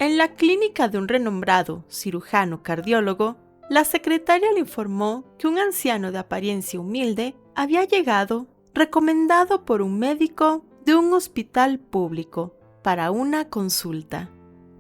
En la clínica de un renombrado cirujano cardiólogo, la secretaria le informó que un anciano de apariencia humilde había llegado recomendado por un médico de un hospital público para una consulta.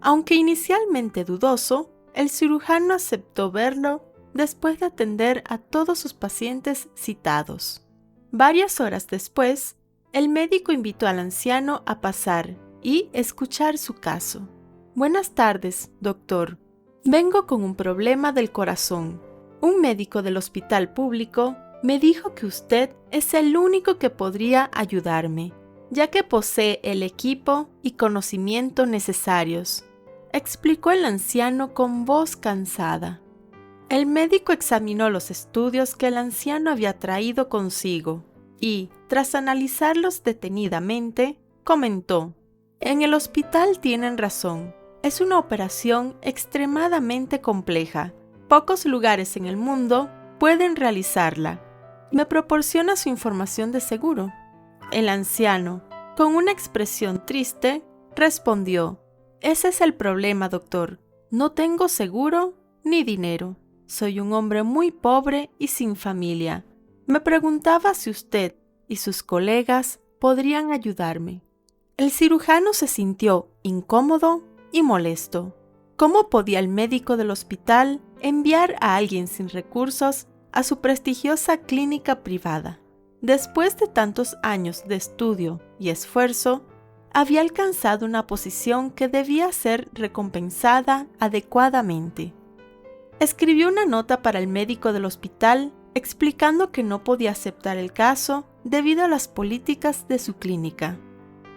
Aunque inicialmente dudoso, el cirujano aceptó verlo después de atender a todos sus pacientes citados. Varias horas después, el médico invitó al anciano a pasar y escuchar su caso. «Buenas tardes, doctor. Vengo con un problema del corazón. Un médico del hospital público me dijo que usted es el único que podría ayudarme, ya que posee el equipo y conocimiento necesarios», explicó el anciano con voz cansada. El médico examinó los estudios que el anciano había traído consigo y, tras analizarlos detenidamente, comentó: «En el hospital tienen razón. Es una operación extremadamente compleja. Pocos lugares en el mundo pueden realizarla. ¿Me proporciona su información de seguro?». El anciano, con una expresión triste, respondió: «Ese es el problema, doctor. No tengo seguro ni dinero. Soy un hombre muy pobre y sin familia. Me preguntaba si usted y sus colegas podrían ayudarme». El cirujano se sintió incómodo y molesto. ¿Cómo podía el médico del hospital enviar a alguien sin recursos a su prestigiosa clínica privada? Después de tantos años de estudio y esfuerzo, había alcanzado una posición que debía ser recompensada adecuadamente. Escribió una nota para el médico del hospital explicando que no podía aceptar el caso debido a las políticas de su clínica.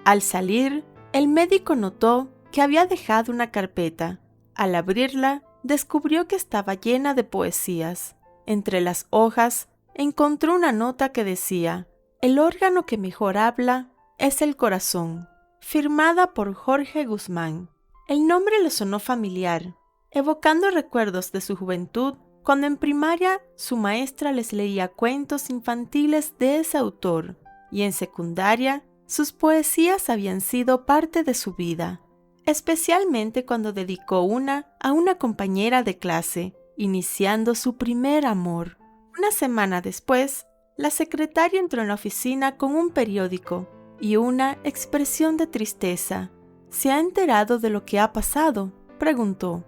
Al salir, el médico notó que había dejado una carpeta. Al abrirla, descubrió que estaba llena de poesías. Entre las hojas, encontró una nota que decía: «El órgano que mejor habla es el corazón», firmada por Jorge Guzmán. El nombre le sonó familiar, evocando recuerdos de su juventud, cuando en primaria su maestra les leía cuentos infantiles de ese autor, y en secundaria sus poesías habían sido parte de su vida, especialmente cuando dedicó una a una compañera de clase, iniciando su primer amor. Una semana después, la secretaria entró en la oficina con un periódico y una expresión de tristeza. «¿Se ha enterado de lo que ha pasado?», preguntó.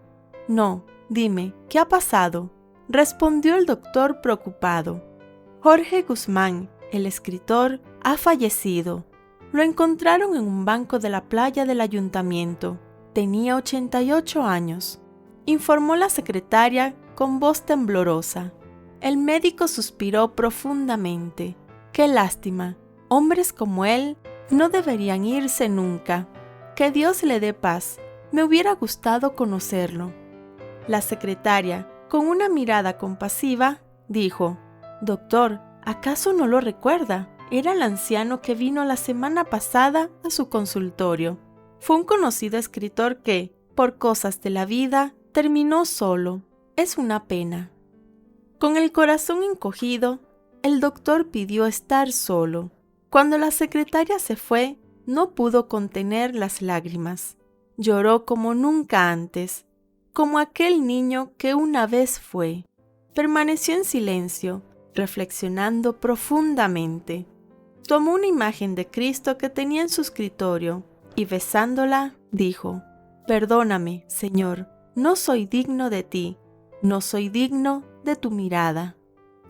«No, dime, ¿qué ha pasado?», respondió el doctor preocupado. «Jorge Guzmán, el escritor, ha fallecido. Lo encontraron en un banco de la playa del ayuntamiento. Tenía 88 años», informó la secretaria con voz temblorosa. El médico suspiró profundamente. «Qué lástima. Hombres como él no deberían irse nunca. Que Dios le dé paz. Me hubiera gustado conocerlo». La secretaria, con una mirada compasiva, dijo: «Doctor, ¿acaso no lo recuerda? Era el anciano que vino la semana pasada a su consultorio. Fue un conocido escritor que, por cosas de la vida, terminó solo. Es una pena». Con el corazón encogido, el doctor pidió estar solo. Cuando la secretaria se fue, no pudo contener las lágrimas. Lloró como nunca antes, como aquel niño que una vez fue. Permaneció en silencio, reflexionando profundamente. Tomó una imagen de Cristo que tenía en su escritorio y, besándola, dijo: «Perdóname, Señor, no soy digno de ti, no soy digno de tu mirada.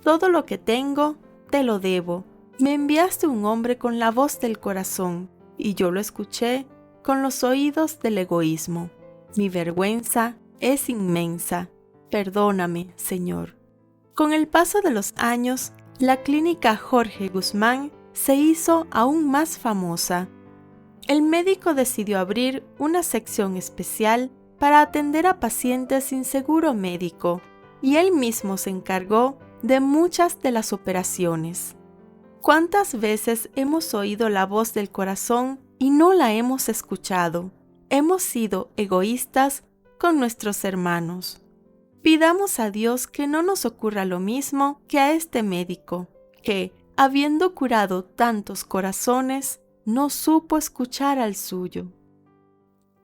Todo lo que tengo, te lo debo. Me enviaste un hombre con la voz del corazón, y yo lo escuché con los oídos del egoísmo. Mi vergüenza es inmensa. Perdóname, Señor». Con el paso de los años, la clínica Jorge Guzmán se hizo aún más famosa. El médico decidió abrir una sección especial para atender a pacientes sin seguro médico, y él mismo se encargó de muchas de las operaciones. ¿Cuántas veces hemos oído la voz del corazón y no la hemos escuchado? Hemos sido egoístas con nuestros hermanos. Pidamos a Dios que no nos ocurra lo mismo que a este médico, que, habiendo curado tantos corazones, no supo escuchar al suyo.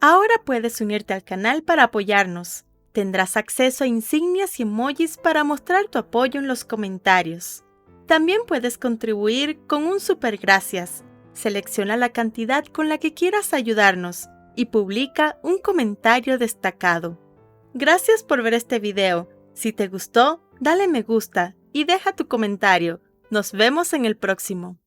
Ahora puedes unirte al canal para apoyarnos. Tendrás acceso a insignias y emojis para mostrar tu apoyo en los comentarios. También puedes contribuir con un super gracias. Selecciona la cantidad con la que quieras ayudarnos y publica un comentario destacado. Gracias por ver este video. Si te gustó, dale me gusta y deja tu comentario. Nos vemos en el próximo.